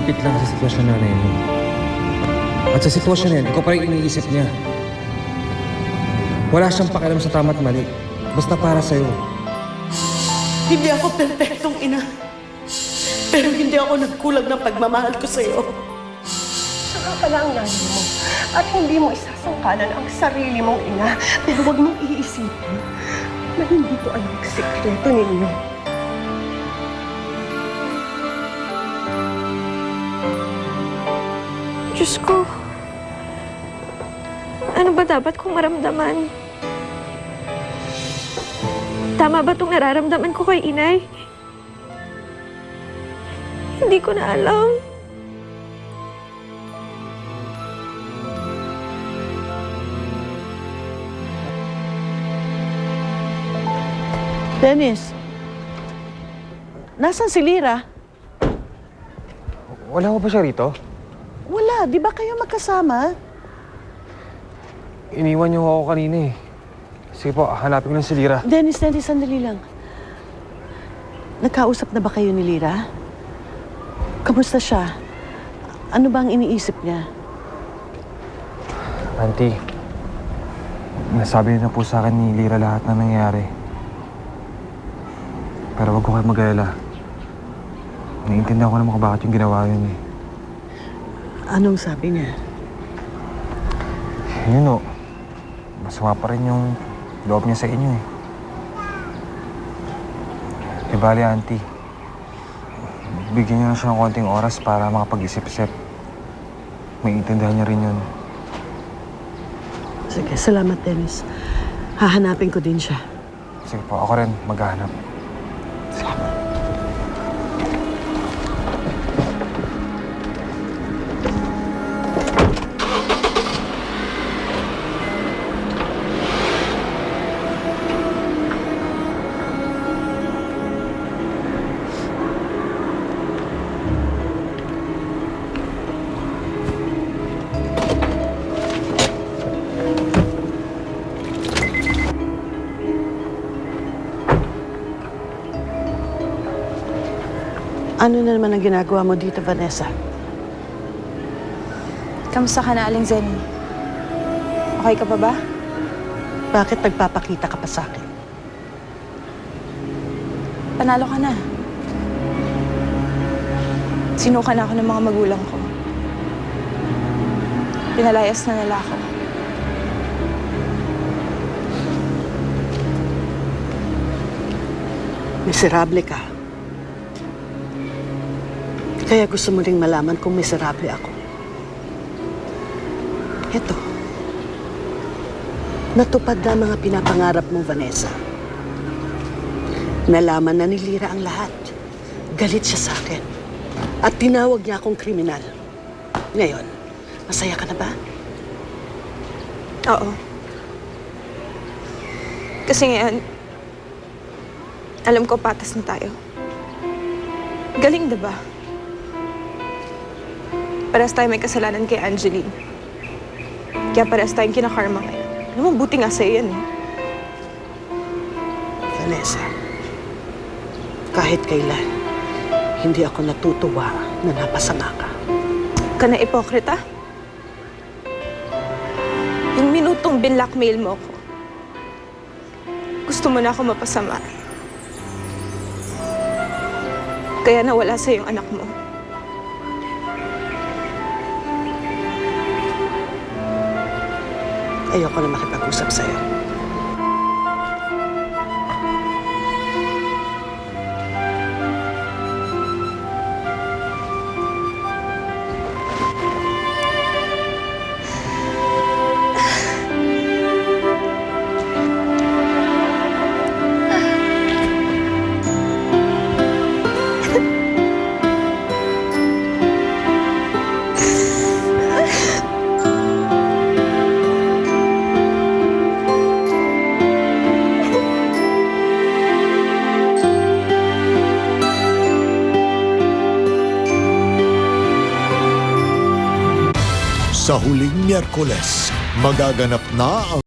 Ipit lang sa sitwasyon na nanay mo. At sa sitwasyon na yan, ikaw pa rin iniisip niya. Wala siyang pakialam sa tama at mali. Basta para sa'yo. Hindi ako perfectong ina. Pero hindi ako nagkulag ng pagmamahal ko sa'yo. Saka pala ang nanay mo. At hindi mo isasangkalan ang sarili mong ina. Pero huwag mong iisipin na hindi ko alam ang sikreto ninyo. Diyos ko. Ano ba dapat kong maramdaman? Tama ba itong nararamdaman ko kay inay? Hindi ko na alam. Dennis, nasaan si Lyra? Wala ko ba siya rito? Wala, di ba kayo magkasama? Iniwan niyo ako kanina eh. Sige po, hanapin ko lang si Lyra. Dennis, sandali lang. Nagkausap na ba kayo ni Lyra? Kamusta siya? Ano ba ang iniisip niya? Auntie, nasabi na po sa akin ni Lyra lahat na nangyayari. Pero wag ko kayo mag-alala. Naiintindihan ko naman kung bakit yung ginawa yun eh. Anong sabi niya? Yun o. Masama pa rin yung loob niya sa inyo eh. E bali, Auntie. Bigyan niyo na siya ng konting oras para makapag-isip-isip. Maiintindihan niya rin yun. Sige, salamat, Dennis. Hahanapin ko din siya. Sige po, ako rin maghahanap. Sige. Ano na naman ang ginagawa mo dito, Vanessa? Kamusta ka na, Aling Zenny? Okay ka pa ba? Bakit nagpapakita ka pa sa akin? Panalo ka na. Sinukan ako ng mga magulang ko. Pinalayas na nila ako. Miserable ka. Kaya gusto mo ring malaman kung miserable ako. Eto. Natupad na mga pinapangarap mo, Vanessa. Nalaman na ni Lyra ang lahat. Galit siya sa akin. At tinawag niya akong kriminal. Ngayon, masaya ka na ba? Oo. Kasi ngayon, alam ko patas na tayo. Galing, diba? Parehas tayo may kasalanan kay Angeline. Kaya parehas tayong kinakarma ngayon. Alam mo, buti nga sa'yo yan eh. Vanessa, kahit kailan, hindi ako natutuwa na napasama ka. Ka na ipokrita? Yung minutong binlockmail mo ako, gusto mo na ako mapasama. Kaya nawala sa yung anak mo. Ayoko na makipag-usap sa'yo. Sa huling Miyerkules, magaganap na ang